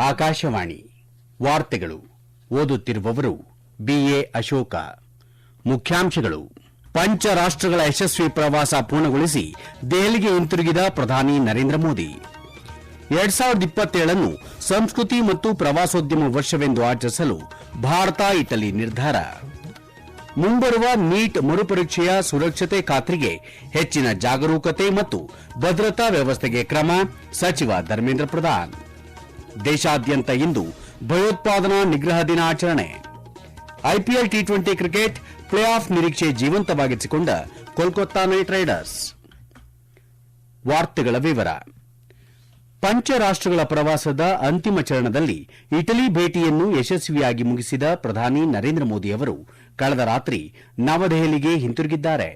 ಆಕಾಶವಾಣಿ ವಾರ್ತೆಗಳು ಓದುತ್ತಿರುವವರು ಬಿಎ ಅಶೋಕ. ಮುಖ್ಯಾಂಶಗಳು. ಪಂಚ ರಾಷ್ಟಗಳ ಯಶಸ್ವಿ ಪ್ರವಾಸ ಪೂರ್ಣಗೊಳಿಸಿ ದೆಹಲಿಗೆ ಹಿಂತಿರುಗಿದ ಪ್ರಧಾನಿ ನರೇಂದ್ರ ಮೋದಿ. 2027 ಸಂಸ್ಕೃತಿ ಮತ್ತು ಪ್ರವಾಸೋದ್ಯಮ ವರ್ಷವೆಂದು ಆಚರಿಸಲು ಭಾರತ ಇಟಲಿ ನಿರ್ಧಾರ. ಮುಂಬರುವ ನೀಟ್ ಮರುಪರೀಕ್ಷೆಯ ಸುರಕ್ಷತೆ ಖಾತ್ರಿಗೆ ಹೆಚ್ಚಿನ ಜಾಗರೂಕತೆ ಮತ್ತು ಭದ್ರತಾ ವ್ಯವಸ್ಥೆಗೆ ಕ್ರಮ, ಸಚಿವ ಧರ್ಮೇಂದ್ರ ಪ್ರಧಾನ್. ದೇಶಾದ್ಯಂತ ಇಂದು ಭಯೋತ್ಪಾದನಾ ನಿಗ್ರಹ ದಿನ ಆಚರಣೆ. IPL T20 cricket play of ನಿರೀಕ್ಷೆ ಜೀವಂತವಾಗಿಸಿಕೊಂಡ ಕೋಲ್ಕತ್ತಾ ನೈಟ್ ರೈಡರ್ಸ್. ವಾರ್ತೆಗಳ ವಿವರ. ಪಂಚರಾಷ್ಟಗಳ ಪ್ರವಾಸದ ಅಂತಿಮ ಚರಣದಲ್ಲಿ ಇಟಲಿ ಭೇಟಿಯನ್ನು ಯಶಸ್ವಿಯಾಗಿ ಮುಗಿಸಿದ ಪ್ರಧಾನಿ ನರೇಂದ್ರ ಮೋದಿ ಅವರು ಕಳೆದ ರಾತ್ರಿ ನವದೆಹಲಿಗೆ ಹಿಂತಿರುಗಿದ್ದಾರೆ.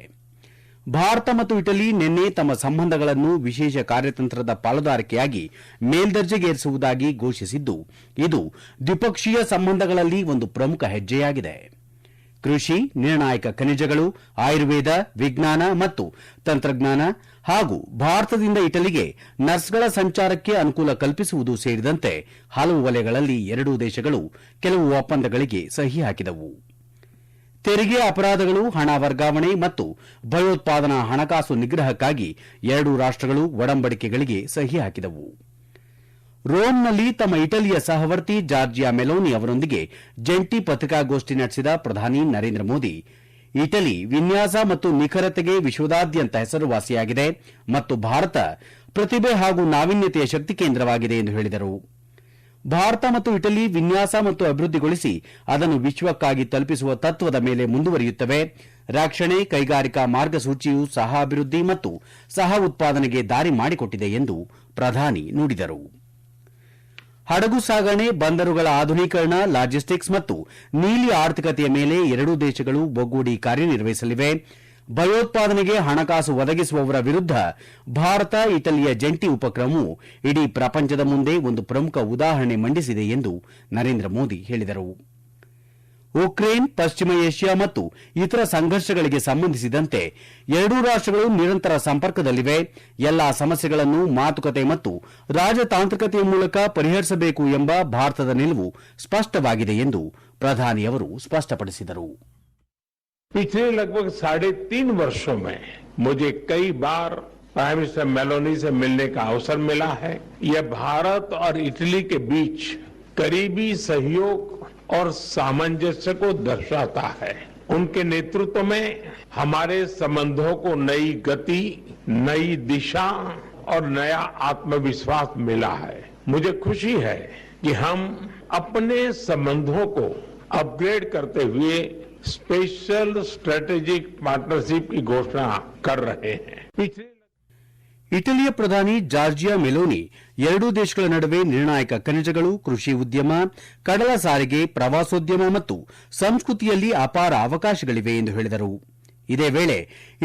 ಭಾರತ ಮತ್ತು ಇಟಲಿ ನಿನ್ನೆ ತಮ್ಮ ಸಂಬಂಧಗಳನ್ನು ವಿಶೇಷ ಕಾರ್ಯತಂತ್ರದ ಪಾಲುದಾರಿಕೆಯಾಗಿ ಮೇಲ್ದರ್ಜೆಗೇರಿಸುವುದಾಗಿ ಘೋಷಿಸಿದ್ದು, ಇದು ದ್ವಿಪಕ್ಷೀಯ ಸಂಬಂಧಗಳಲ್ಲಿ ಒಂದು ಪ್ರಮುಖ ಹೆಜ್ಜೆಯಾಗಿದೆ. ಕೃಷಿ, ನಿರ್ಣಾಯಕ ಖನಿಜಗಳು, ಆಯುರ್ವೇದ, ವಿಜ್ಞಾನ ಮತ್ತು ತಂತ್ರಜ್ಞಾನ ಹಾಗೂ ಭಾರತದಿಂದ ಇಟಲಿಗೆ ನರ್ಸ್ಗಳ ಸಂಚಾರಕ್ಕೆ ಅನುಕೂಲ ಕಲ್ಪಿಸುವುದು ಸೇರಿದಂತೆ ಹಲವು ವಲಯಗಳಲ್ಲಿ ಎರಡೂ ದೇಶಗಳು ಕೆಲವು ಒಪ್ಪಂದಗಳಿಗೆ ಸಹಿ ಹಾಕಿದವು. ತೆರಿಗೆ ಅಪರಾಧಗಳು, ಹಣ ವರ್ಗಾವಣೆ ಮತ್ತು ಭಯೋತ್ಪಾದನಾ ಹಣಕಾಸು ನಿಗ್ರಹಕ್ಕಾಗಿ ಎರಡೂ ರಾಷ್ಟಗಳು ಒಡಂಬಡಿಕೆಗಳಿಗೆ ಸಹಿ ಹಾಕಿದವು. ರೋಮ್ನಲ್ಲಿ ತಮ್ಮ ಇಟಲಿಯ ಸಹವರ್ತಿ ಜಾರ್ಜಿಯಾ ಮೆಲೋನಿ ಅವರೊಂದಿಗೆ ಜಂಟಿ ಪತ್ರಿಕಾಗೋಷ್ಠಿ ನಡೆಸಿದ ಪ್ರಧಾನಿ ನರೇಂದ್ರ ಮೋದಿ, ಇಟಲಿ ವಿನ್ಯಾಸ ಮತ್ತು ನಿಖರತೆಗೆ ವಿಶ್ವದಾದ್ಯಂತ ಹೆಸರುವಾಸಿಯಾಗಿದೆ ಮತ್ತು ಭಾರತ ಪ್ರತಿಭೆ ಹಾಗೂ ನಾವೀನ್ಯತೆಯ ಶಕ್ತಿ ಕೇಂದ್ರವಾಗಿದೆ ಎಂದು ಹೇಳಿದರು. ಭಾರತ ಮತ್ತು ಇಟಲಿ ವಿನ್ಯಾಸ ಮತ್ತು ಅಭಿವೃದ್ಧಿಗೊಳಿಸಿ ಅದನ್ನು ವಿಶ್ವಕ್ಕಾಗಿ ತಲುಪಿಸುವ ತತ್ವದ ಮೇಲೆ ಮುಂದುವರಿಯುತ್ತವೆ. ರಕ್ಷಣೆ, ಕೈಗಾರಿಕಾ ಮಾರ್ಗಸೂಚಿಯು ಸಹ ಅಭಿವೃದ್ಧಿ ಮತ್ತು ಸಹ ಉತ್ಪಾದನೆಗೆ ದಾರಿ ಮಾಡಿಕೊಟ್ಟಿದೆ ಎಂದು ಪ್ರಧಾನಿ ನುಡಿದರು. ಹಡಗು ಸಾಗಣೆ, ಬಂದರುಗಳ ಆಧುನೀಕರಣ, ಲಾಜಿಸ್ಟಿಕ್ಸ್ ಮತ್ತು ನೀಲಿ ಆರ್ಥಿಕತೆಯ ಮೇಲೆ ಎರಡೂ ದೇಶಗಳು ಒಗ್ಗೂಡಿ ಕಾರ್ಯನಿರ್ವಹಿಸಲಿವೆ. ಭಯೋತ್ಪಾದನೆಗೆ ಹಣಕಾಸು ಒದಗಿಸುವವರ ವಿರುದ್ಧ ಭಾರತ ಇಟಲಿಯ ಜಂಟಿ ಉಪಕ್ರಮವು ಇಡೀ ಪ್ರಪಂಚದ ಮುಂದೆ ಒಂದು ಪ್ರಮುಖ ಉದಾಹರಣೆ ಮಂಡಿಸಿದೆ ಎಂದು ನರೇಂದ್ರ ಮೋದಿ ಹೇಳಿದರು. ಉಕ್ರೇನ್, ಪಶ್ಚಿಮ ಏಷ್ಯಾ ಮತ್ತು ಇತರ ಸಂಘರ್ಷಗಳಿಗೆ ಸಂಬಂಧಿಸಿದಂತೆ ಎರಡೂ ರಾಷ್ಟಗಳು ನಿರಂತರ ಸಂಪರ್ಕದಲ್ಲಿವೆ. ಎಲ್ಲಾ ಸಮಸ್ಯೆಗಳನ್ನು ಮಾತುಕತೆ ಮತ್ತು ರಾಜತಾಂತ್ರಿಕತೆಯ ಮೂಲಕ ಪರಿಹರಿಸಬೇಕು ಎಂಬ ಭಾರತದ ನಿಲುವು ಸ್ಪಷ್ಟವಾಗಿದೆ ಎಂದು ಪ್ರಧಾನಿ ಅವರು ಸ್ಪಷ್ಟಪಡಿಸಿದರು. पिछले लगभग 3.5 वर्षों में मुझे कई बार प्राइम मिनिस्टर मेलोनी से मिलने का अवसर मिला है. यह भारत और इटली के बीच करीबी सहयोग और सामंजस्य को दर्शाता है. उनके नेतृत्व में हमारे संबंधों को नई गति, नई दिशा और नया आत्मविश्वास मिला है. मुझे खुशी है कि हम अपने संबंधों को अपग्रेड करते हुए स्पेशल स्ट्रेटेजिक पार्टनरशिप की घोषणा कर रहे हैं. ಇಟಲಿಯ ಪ್ರಧಾನಿ ಜಾರ್ಜಿಯಾ ಮೆಲೋನಿ ಎರಡೂ ದೇಶಗಳ ನಡುವೆ ನಿರ್ಣಾಯಕ ಖನಿಜಗಳು, ಕೃಷಿ ಉದ್ಯಮ, ಕಡಲ ಸಾರಿಗೆ, ಪ್ರವಾಸೋದ್ಯಮ ಮತ್ತು ಸಂಸ್ಕೃತಿಯಲ್ಲಿ ಅಪಾರ ಅವಕಾಶಗಳಿವೆ ಎಂದು ಹೇಳಿದರು. ಇದೇ ವೇಳೆ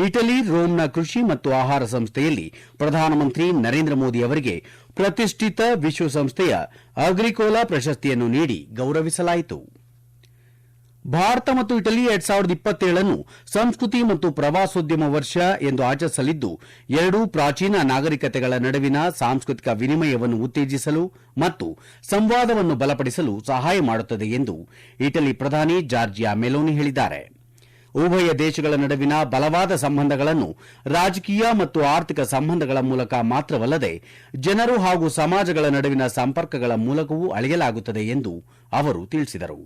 ಇಟಲಿ ರೋಮ್ನ ಕೃಷಿ ಮತ್ತು ಆಹಾರ ಸಂಸ್ಥೆಯಲ್ಲಿ ಪ್ರಧಾನಮಂತ್ರಿ ನರೇಂದ್ರ ಮೋದಿ ಅವರಿಗೆ ಪ್ರತಿಷ್ಠಿತ ವಿಶ್ವಸಂಸ್ಥೆಯ ಅಗ್ರಿಕೋಲಾ ಪ್ರಶಸ್ತಿಯನ್ನು ನೀಡಿ ಗೌರವಿಸಲಾಯಿತು. ಭಾರತ ಮತ್ತು ಇಟಲಿ 2027 ಸಂಸ್ಕೃತಿ ಮತ್ತು ಪ್ರವಾಸೋದ್ಯಮ ವರ್ಷ ಎಂದು ಆಚರಿಸಲಿದ್ದು, ಎರಡೂ ಪ್ರಾಚೀನ ನಾಗರಿಕತೆಗಳ ನಡುವಿನ ಸಾಂಸ್ಕೃತಿಕ ವಿನಿಮಯವನ್ನು ಉತ್ತೇಜಿಸಲು ಮತ್ತು ಸಂವಾದವನ್ನು ಬಲಪಡಿಸಲು ಸಹಾಯ ಮಾಡುತ್ತದೆ ಎಂದು ಇಟಲಿ ಪ್ರಧಾನಿ ಜಾರ್ಜಿಯಾ ಮೆಲೋನಿ ಹೇಳಿದ್ದಾರೆ. ಉಭಯ ದೇಶಗಳ ನಡುವಿನ ಬಲವಾದ ಸಂಬಂಧಗಳನ್ನು ರಾಜಕೀಯ ಮತ್ತು ಆರ್ಥಿಕ ಸಂಬಂಧಗಳ ಮೂಲಕ ಮಾತ್ರವಲ್ಲದೆ ಜನರು ಹಾಗೂ ಸಮಾಜಗಳ ನಡುವಿನ ಸಂಪರ್ಕಗಳ ಮೂಲಕವೂ ಅಳೆಯಲಾಗುತ್ತದೆ ಎಂದು ಅವರು ತಿಳಿಸಿದರು.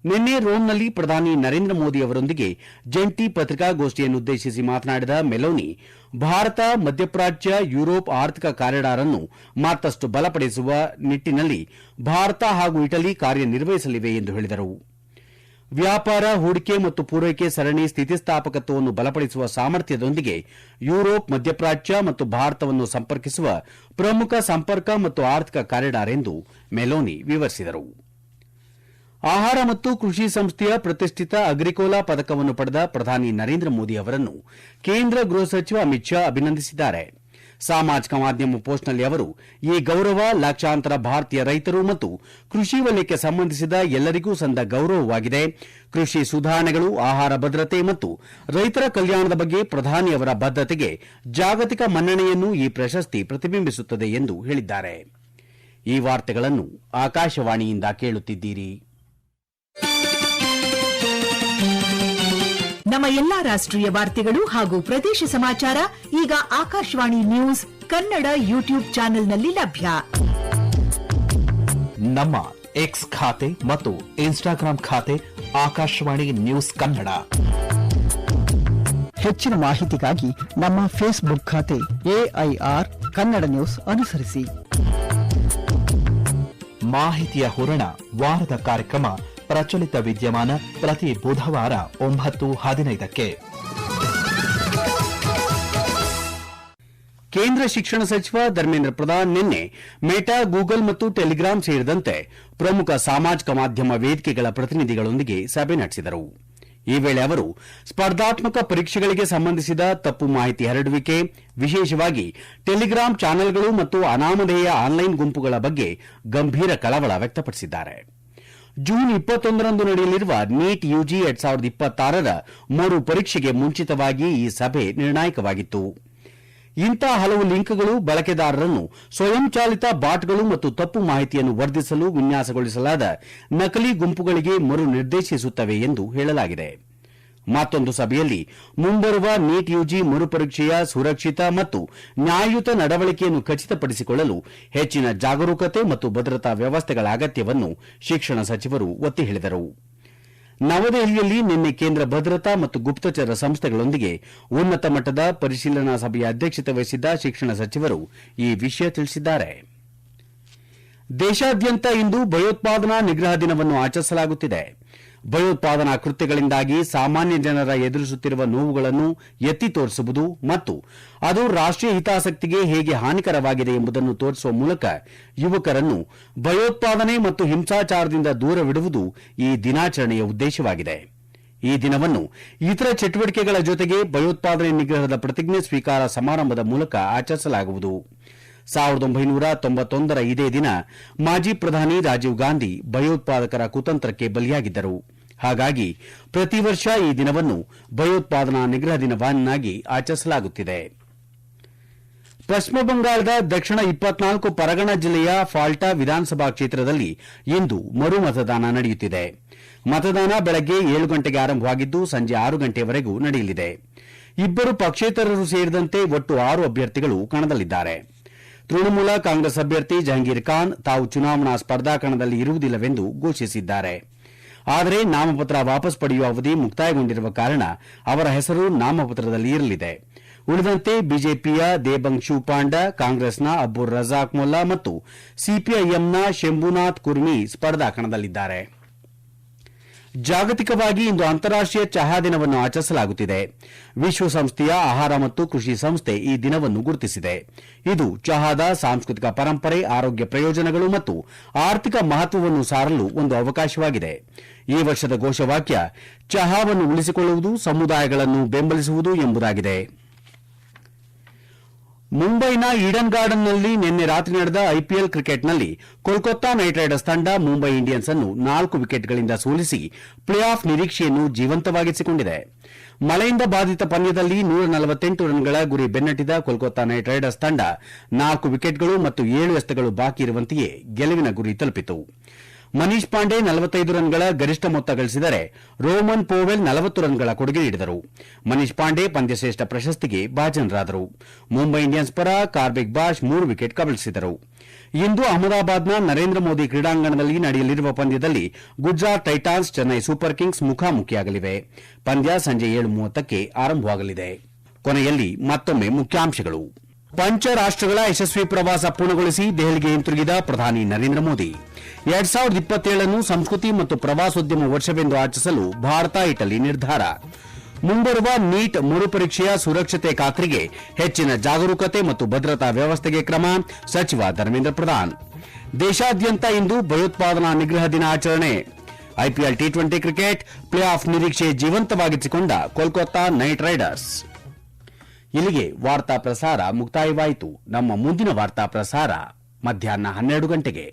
ನಿನ್ನೆ ರೋಮ್ನಲ್ಲಿ ಪ್ರಧಾನಿ ನರೇಂದ್ರ ಮೋದಿ ಅವರೊಂದಿಗೆ ಜಂಟಿ ಪತ್ರಿಕಾಗೋಷ್ಠಿಯನ್ನುದ್ದೇಶಿಸಿ ಮಾತನಾಡಿದ ಮೆಲೋನಿ, ಭಾರತ ಮಧ್ಯಪ್ರಾಚ್ಯ ಯುರೋಪ್ ಆರ್ಥಿಕ ಕಾರಿಡಾರ್ ಅನ್ನು ಮತ್ತಷ್ಟು ಬಲಪಡಿಸುವ ನಿಟ್ಟಿನಲ್ಲಿ ಭಾರತ ಹಾಗೂ ಇಟಲಿ ಕಾರ್ಯನಿರ್ವಹಿಸಲಿವೆ ಎಂದು ಹೇಳಿದರು. ವ್ಯಾಪಾರ, ಹೂಡಿಕೆ ಮತ್ತು ಪೂರೈಕೆ ಸರಣಿ ಸ್ಥಿತಿಸ್ಥಾಪಕತ್ವವನ್ನು ಬಲಪಡಿಸುವ ಸಾಮರ್ಥ್ಯದೊಂದಿಗೆ ಯುರೋಪ್, ಮಧ್ಯಪ್ರಾಚ್ಯ ಮತ್ತು ಭಾರತವನ್ನು ಸಂಪರ್ಕಿಸುವ ಪ್ರಮುಖ ಸಂಪರ್ಕ ಮತ್ತು ಆರ್ಥಿಕ ಕಾರಿಡಾರ್ ಎಂದು ಮೆಲೋನಿ ವಿವರಿಸಿದರು. ಆಹಾರ ಮತ್ತು ಕೃಷಿ ಸಂಸ್ಥೆಯ ಪ್ರತಿಷ್ಠಿತ ಅಗ್ರಿಕೋಲಾ ಪದಕವನ್ನು ಪಡೆದ ಪ್ರಧಾನಿ ನರೇಂದ್ರ ಮೋದಿ ಅವರನ್ನು ಕೇಂದ್ರ ಗೃಹ ಸಚಿವ ಅಮಿತ್ ಶಾ ಅಭಿನಂದಿಸಿದ್ದಾರೆ. ಸಾಮಾಜಿಕ ಮಾಧ್ಯಮ ಪೋಸ್ಟ್ನಲ್ಲಿ ಅವರು, ಈ ಗೌರವ ಲಕ್ಷಾಂತರ ಭಾರತೀಯ ರೈತರು ಮತ್ತು ಕೃಷಿ ವಲಯಕ್ಕೆ ಸಂಬಂಧಿಸಿದ ಎಲ್ಲರಿಗೂ ಸಂದ ಗೌರವವಾಗಿದೆ. ಕೃಷಿ ಸುಧಾರಣೆಗಳು, ಆಹಾರ ಭದ್ರತೆ ಮತ್ತು ರೈತರ ಕಲ್ಯಾಣದ ಬಗ್ಗೆ ಪ್ರಧಾನಿ ಅವರ ಬದ್ದತೆಗೆ ಜಾಗತಿಕ ಮನ್ನಣೆಯನ್ನು ಈ ಪ್ರಶಸ್ತಿ ಪ್ರತಿಬಿಂಬಿಸುತ್ತದೆ ಎಂದು ಹೇಳಿದ್ದಾರೆ. ಈ ವಾರ್ತೆಗಳನ್ನು ಆಕಾಶವಾಣಿಯಿಂದ ಕೇಳುತ್ತಿದ್ದೀರಿ. ನಮ್ಮ ಎಲ್ಲಾ ರಾಷ್ಟ್ರೀಯ ವಾರ್ತೆಗಳು ಹಾಗೂ ಪ್ರದೇಶ ಸಮಾಚಾರ ಈಗ ಆಕಾಶವಾಣಿ ನ್ಯೂಸ್ ಕನ್ನಡ ಯೂಟ್ಯೂಬ್ ಚಾನೆಲ್ನಲ್ಲಿ ಲಭ್ಯ. ನಮ್ಮ ಎಕ್ಸ್ ಖಾತೆ ಮತ್ತು ಇನ್ಸ್ಟಾಗ್ರಾಂ ಖಾತೆ ಆಕಾಶವಾಣಿ ನ್ಯೂಸ್ ಕನ್ನಡ. ಹೆಚ್ಚಿನ ಮಾಹಿತಿಗಾಗಿ ನಮ್ಮ ಫೇಸ್ಬುಕ್ ಖಾತೆ ಎಐಆರ್ ಕನ್ನಡ ನ್ಯೂಸ್ ಅನುಸರಿಸಿ. ಮಾಹಿತಿಯ ಹೂರಣ ವಾರದ ಕಾರ್ಯಕ್ರಮ ಪ್ರಚಲಿತ ವಿದ್ಯಮಾನ ಪ್ರತಿ ಬುಧವಾರ 9:15ಕ್ಕೆ. ಕೇಂದ್ರ ಶಿಕ್ಷಣ ಸಚಿವ ಧರ್ಮೇಂದ್ರ ಪ್ರಧಾನ್ ನಿನ್ನೆ ಮೆಟಾ, ಗೂಗಲ್ ಮತ್ತು ಟೆಲಿಗ್ರಾಂ ಸೇರಿದಂತೆ ಪ್ರಮುಖ ಸಾಮಾಜಿಕ ಮಾಧ್ಯಮ ವೇದಿಕೆಗಳ ಪ್ರತಿನಿಧಿಗಳೊಂದಿಗೆ ಸಭೆ ನಡೆಸಿದರು. ಈ ವೇಳೆ ಅವರು ಸ್ಪರ್ಧಾತ್ಮಕ ಪರೀಕ್ಷೆಗಳಿಗೆ ಸಂಬಂಧಿಸಿದ ತಪ್ಪು ಮಾಹಿತಿ ಹರಡುವಿಕೆ, ವಿಶೇಷವಾಗಿ ಟೆಲಿಗ್ರಾಂ ಚಾನೆಲ್ಗಳು ಮತ್ತು ಅನಾಮಧೇಯ ಆನ್ಲೈನ್ ಗುಂಪುಗಳ ಬಗ್ಗೆ ಗಂಭೀರ ಕಳವಳ ವ್ಯಕ್ತಪಡಿಸಿದ್ದಾರೆ. ಜೂನ್ 21ರಂದು ನಡೆಯಲಿರುವ ನೀಟ್ ಯುಜಿ 2026ರ ಮರು ಪರೀಕ್ಷೆಗೆ ಮುಂಚಿತವಾಗಿ ಈ ಸಭೆ ನಿರ್ಣಾಯಕವಾಗಿತ್ತು. ಇಂಥ ಹಲವು ಲಿಂಕ್ಗಳು ಬಳಕೆದಾರರನ್ನು ಸ್ವಯಂಚಾಲಿತ ಬಾಟ್ಗಳು ಮತ್ತು ತಪ್ಪು ಮಾಹಿತಿಯನ್ನು ವರ್ಧಿಸಲು ವಿನ್ಯಾಸಗೊಳಿಸಲಾದ ನಕಲಿ ಗುಂಪುಗಳಿಗೆ ಮರು ನಿರ್ದೇಶಿಸುತ್ತವೆ ಎಂದು ಹೇಳಲಾಗಿದೆ. ಮತ್ತೊಂದು ಸಭೆಯಲ್ಲಿ ಮುಂಬರುವ ನೀಟ್ ಯುಜಿ ಮರುಪರೀಕ್ಷೆಯ ಸುರಕ್ಷಿತ ಮತ್ತು ನ್ಯಾಯಯುತ ನಡವಳಿಕೆಯನ್ನು ಖಚಿತಪಡಿಸಿಕೊಳ್ಳಲು ಹೆಚ್ಚಿನ ಜಾಗರೂಕತೆ ಮತ್ತು ಭದ್ರತಾ ವ್ಯವಸ್ಥೆಗಳ ಅಗತ್ಯವನ್ನು ಶಿಕ್ಷಣ ಸಚಿವರು ಒತ್ತಿ ಹೇಳಿದರು. ನವದೆಹಲಿಯಲ್ಲಿ ನಿನ್ನೆ ಕೇಂದ್ರ ಭದ್ರತಾ ಮತ್ತು ಗುಪ್ತಚರ ಸಂಸ್ಥೆಗಳೊಂದಿಗೆ ಉನ್ನತ ಮಟ್ಟದ ಪರಿಶೀಲನಾ ಸಭೆಯ ಅಧ್ಯಕ್ಷತೆ ವಹಿಸಿದ್ದ ಶಿಕ್ಷಣ ಸಚಿವರು ಈ ವಿಷಯ ತಿಳಿಸಿದ್ದಾರೆ. ದೇಶಾದ್ಯಂತ ಇಂದು ಭಯೋತ್ಪಾದನಾ ನಿಗ್ರಹ ದಿನವನ್ನು ಆಚರಿಸಲಾಗುತ್ತಿದೆ. ಭಯೋತ್ಪಾದನಾ ಕೃತ್ಯಗಳಿಂದಾಗಿ ಸಾಮಾನ್ಯ ಜನರ ಎದುರಿಸುತ್ತಿರುವ ನೋವುಗಳನ್ನು ಎತ್ತಿ ತೋರಿಸುವುದು ಮತ್ತು ಅದು ರಾಷ್ಟೀಯ ಹಿತಾಸಕ್ತಿಗೆ ಹೇಗೆ ಹಾನಿಕರವಾಗಿದೆ ಎಂಬುದನ್ನು ತೋರಿಸುವ ಮೂಲಕ ಯುವಕರನ್ನು ಭಯೋತ್ಪಾದನೆ ಮತ್ತು ಹಿಂಸಾಚಾರದಿಂದ ದೂರವಿಡುವುದು ಈ ದಿನಾಚರಣೆಯ ಉದ್ದೇಶವಾಗಿದೆ. ಈ ದಿನವನ್ನು ಇತರ ಚಟುವಟಿಕೆಗಳ ಜೊತೆಗೆ ಭಯೋತ್ಪಾದನೆ ನಿಗ್ರಹದ ಪ್ರತಿಜ್ಞೆ ಸ್ವೀಕಾರ ಸಮಾರಂಭದ ಮೂಲಕ ಆಚರಿಸಲಾಗುವುದು. 1991ರ ಇದೇ ದಿನ ಮಾಜಿ ಪ್ರಧಾನಿ ರಾಜೀವ್ ಗಾಂಧಿ ಭಯೋತ್ಪಾದಕರ ಕುತಂತ್ರಕ್ಕೆ ಬಲಿಯಾಗಿದ್ದರು. ಹಾಗಾಗಿ ಪ್ರತಿ ವರ್ಷ ಈ ದಿನವನ್ನು ಭಯೋತ್ಪಾದನಾ ನಿಗ್ರಹ ದಿನವನ್ನಾಗಿ ಆಚರಿಸಲಾಗುತ್ತಿದೆ. ಪಶ್ಚಿಮ ಬಂಗಾಳದ ದಕ್ಷಿಣ 24 ಪರಗಣ ಜಿಲ್ಲೆಯ ಫಾಲ್ಟಾ ವಿಧಾನಸಭಾ ಕ್ಷೇತ್ರದಲ್ಲಿ ಇಂದು ಮರು ಮತದಾನ ನಡೆಯುತ್ತಿದೆ. ಮತದಾನ ಬೆಳಗ್ಗೆ 7 ಗಂಟೆಗೆ ಆರಂಭವಾಗಿದ್ದು ಸಂಜೆ 6 ಗಂಟೆಯವರೆಗೂ ನಡೆಯಲಿದೆ. ಇಬ್ಬರು ಪಕ್ಷೇತರರು ಸೇರಿದಂತೆ ಒಟ್ಟು 6 ಅಭ್ಯರ್ಥಿಗಳು ಕಣದಲ್ಲಿದ್ದಾರೆ. ತೃಣಮೂಲ ಕಾಂಗ್ರೆಸ್ ಅಭ್ಯರ್ಥಿ ಜಹಂಗೀರ್ ಖಾನ್ ತಾವು ಚುನಾವಣಾ ಸ್ಪರ್ಧಾ ಕಣದಲ್ಲಿ ಇರುವುದಿಲ್ಲವೆಂದು ಘೋಷಿಸಿದ್ದಾರೆ. ಆದರೆ ನಾಮಪತ್ರ ವಾಪಸ್ ಪಡೆಯುವ ಅವಧಿ ಮುಕ್ತಾಯಗೊಂಡಿರುವ ಕಾರಣ ಅವರ ಹೆಸರು ನಾಮಪತ್ರದಲ್ಲಿ ಇರಲಿದೆ. ಉಳಿದಂತೆ ಬಿಜೆಪಿಯ ದೇಬಂಗ್ ಪಾಂಡ, ಕಾಂಗ್ರೆಸ್ನ ಅಬ್ಬುರ್ ರಜಾಕ್ ಮೊಲ್ಲಾ ಮತ್ತು ಸಿಪಿಐಎಂನ ಶಂಭುನಾಥ್ ಕುರ್ಮಿ ಸ್ಪರ್ಧಾ ಕಣದಲ್ಲಿದ್ದಾರೆ. ಜಾಗತಿಕವಾಗಿ ಇಂದು ಅಂತಾರಾಷ್ಟೀಯ ಚಹಾ ದಿನವನ್ನು ಆಚರಿಸಲಾಗುತ್ತಿದೆ. ವಿಶ್ವಸಂಸ್ಥೆಯ ಆಹಾರ ಮತ್ತು ಕೃಷಿ ಸಂಸ್ಥೆ ಈ ದಿನವನ್ನು ಗುರುತಿಸಿದೆ. ಇದು ಚಹಾದ ಸಾಂಸ್ಕೃತಿಕ ಪರಂಪರೆ, ಆರೋಗ್ಯ ಪ್ರಯೋಜನಗಳು ಮತ್ತು ಆರ್ಥಿಕ ಮಹತ್ವವನ್ನು ಸಾರಲು ಒಂದು ಅವಕಾಶವಾಗಿದೆ. ಈ ವರ್ಷದ ಘೋಷವಾಕ್ಯ ಚಹಾವನ್ನು ಉಳಿಸಿಕೊಳ್ಳುವುದು, ಸಮುದಾಯಗಳನ್ನು ಬೆಂಬಲಿಸುವುದು ಎಂಬುದಾಗಿದೆ. ಮುಂಬೈನ ಈಡನ್ ಗಾರ್ಡನ್ನಲ್ಲಿ ನಿನ್ನೆ ರಾತ್ರಿ ನಡೆದ ಐಪಿಎಲ್ ಕ್ರಿಕೆಟ್ನಲ್ಲಿ ಕೋಲ್ಕತ್ತಾ ನೈಟ್ ರೈಡರ್ಸ್ ತಂಡ ಮುಂಬೈ ಇಂಡಿಯನ್ಸ್ ಅನ್ನು 4 ವಿಕೆಟ್ಗಳಿಂದ ಸೋಲಿಸಿ ಪ್ಲೇ ಆಫ್ ನಿರೀಕ್ಷೆಯನ್ನು ಜೀವಂತವಾಗಿಸಿಕೊಂಡಿದೆ. ಮಳೆಯಿಂದ ಬಾಧಿತ ಪಂದ್ಯದಲ್ಲಿ 148 ರನ್ಗಳ ಗುರಿ ಬೆನ್ನಟ್ಟಿದ ಕೋಲ್ಕತ್ತಾ ನೈಟ್ ರೈಡರ್ಸ್ ತಂಡ 4 ವಿಕೆಟ್ಗಳು ಮತ್ತು 7 ಎಸೆತಗಳು ಬಾಕಿ ಇರುವಂತೆಯೇ ಗೆಲುವಿನ ಗುರಿ ತಲುಪಿತು. ಮನೀಶ್ ಪಾಂಡೆ 45 ರನ್ಗಳ ಗರಿಷ್ಠ ಮೊತ್ತ ಗಳಿಸಿದರೆ ರೋಮನ್ ಪೋವೆಲ್ 40 ರನ್ಗಳ ಕೊಡುಗೆ ನೀಡಿದರು. ಮನೀಶ್ ಪಾಂಡೆ ಪಂದ್ಯಶ್ರೇಷ್ಠ ಪ್ರಶಸ್ತಿಗೆ ಭಾಜನರಾದರು. ಮುಂಬೈ ಇಂಡಿಯನ್ಸ್ ಪರ ಕಾರ್ಬಿಕ್ ಬಾಷ್ 3 ವಿಕೆಟ್ ಕಬಳಿಸಿದರು. ಇಂದು ಅಹಮದಾಬಾದ್ನ ನರೇಂದ್ರ ಮೋದಿ ಕ್ರೀಡಾಂಗಣದಲ್ಲಿ ನಡೆಯಲಿರುವ ಪಂದ್ಯದಲ್ಲಿ Gujarat Titans Chennai super Kings ಮುಖಾಮುಖಿಯಾಗಲಿವೆ. ಪಂದ್ಯ ಸಂಜೆ 7:30ಕ್ಕೆ ಆರಂಭವಾಗಲಿದೆ. ಕೊನೆಯಲ್ಲಿ ಮತ್ತೊಮ್ಮೆ ಮುಖ್ಯಾಂಶಗಳು. ಪಂಚ ರಾಷ್ಟಗಳ ಯಶಸ್ವಿ ಪ್ರವಾಸ ಪೂರ್ಣಗೊಳಿಸಿ ದೆಹಲಿಗೆ ಹಿಂತಿರುಗಿದ ಪ್ರಧಾನಿ ನರೇಂದ್ರ ಮೋದಿ. 2027 ಸಂಸ್ಕೃತಿ ಮತ್ತು ಪ್ರವಾಸೋದ್ಯಮ ವರ್ಷವೆಂದು ಆಚರಿಸಲು ಭಾರತ ಇಟಲಿ ನಿರ್ಧಾರ. ಮುಂಬರುವ ನೀಟ್ ಮರುಪರೀಕ್ಷೆಯ ಸುರಕ್ಷತೆ ಖಾತ್ರಿಗೆ ಹೆಚ್ಚಿನ ಜಾಗರೂಕತೆ ಮತ್ತು ಭದ್ರತಾ ವ್ಯವಸ್ಥೆಗೆ ಕ್ರಮ, ಸಚಿವ ಧರ್ಮೇಂದ್ರ ಪ್ರಧಾನ್. ದೇಶಾದ್ಯಂತ ಇಂದು ಭಯೋತ್ಪಾದನಾ ನಿಗ್ರಹ ದಿನ ಆಚರಣೆ. IPL T20 cricket play of ನಿರೀಕ್ಷೆ ಜೀವಂತವಾಗಿಸಿಕೊಂಡ ಕೋಲ್ಕತ್ತಾ ನೈಟ್ ರೈಡರ್ಸ್. ಇಲ್ಲಿಗೆ ವಾರ್ತಾ ಪ್ರಸಾರ ಮುಕ್ತಾಯವಾಯಿತು. ನಮ್ಮ ಮುಂದಿನ ವಾರ್ತಾ ಪ್ರಸಾರ ಮಧ್ಯಾಹ್ನ 12 ಗಂಟೆಗೆ.